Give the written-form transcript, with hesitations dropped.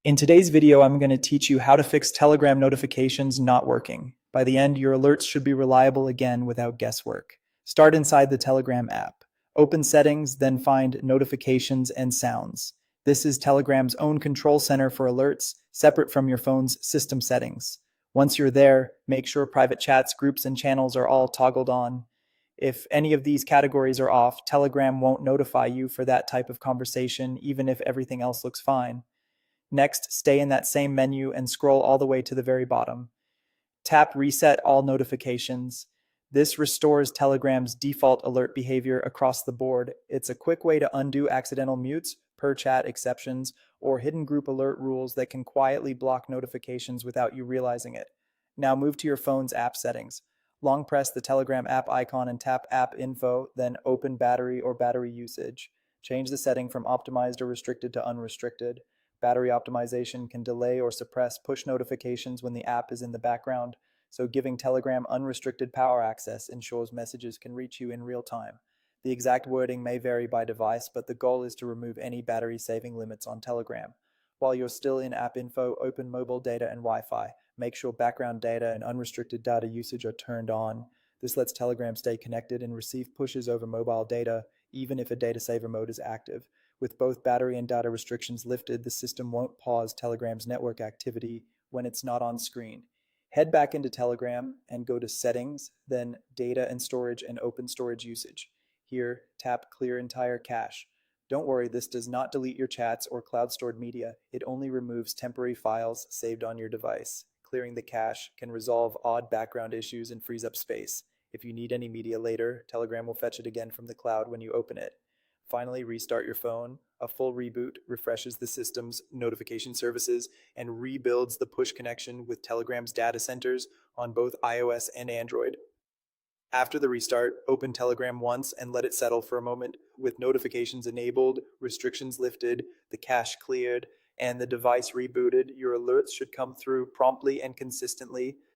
In today's video, I'm going to teach you how to fix Telegram notifications not working. By the end, your alerts should be reliable again without guesswork. Start inside the Telegram app. Open Settings, then find Notifications and Sounds. This is Telegram's own control center for alerts, separate from your phone's system settings. Once you're there, make sure private chats, groups, and channels are all toggled on. If any of these categories are off, Telegram won't notify you for that type of conversation, even if everything else looks fine. Next, stay in that same menu and scroll all the way to the very bottom. Tap Reset All Notifications. This restores Telegram's default alert behavior across the board. It's a quick way to undo accidental mutes, per chat exceptions, or hidden group alert rules that can quietly block notifications without you realizing it. Now move to your phone's app settings. Long press the Telegram app icon and tap App Info, then Open Battery or Battery Usage. Change the setting from optimized or restricted to unrestricted. Battery optimization can delay or suppress push notifications when the app is in the background, so giving Telegram unrestricted power access ensures messages can reach you in real time. The exact wording may vary by device, but the goal is to remove any battery saving limits on Telegram. While you're still in App Info, open mobile data and Wi-Fi. Make sure background data and unrestricted data usage are turned on. This lets Telegram stay connected and receive pushes over mobile data, even if a data saver mode is active. With both battery and data restrictions lifted, the system won't pause Telegram's network activity when it's not on screen. Head back into Telegram and go to Settings, then Data and Storage and Open Storage Usage. Here, tap Clear Entire Cache. Don't worry, this does not delete your chats or cloud stored media. It only removes temporary files saved on your device. Clearing the cache can resolve odd background issues and frees up space. If you need any media later, Telegram will fetch it again from the cloud when you open it. Finally, restart your phone. A full reboot refreshes the system's notification services and rebuilds the push connection with Telegram's data centers on both iOS and Android. After the restart, open Telegram once and let it settle for a moment. With notifications enabled, restrictions lifted, the cache cleared, and the device rebooted, your alerts should come through promptly and consistently.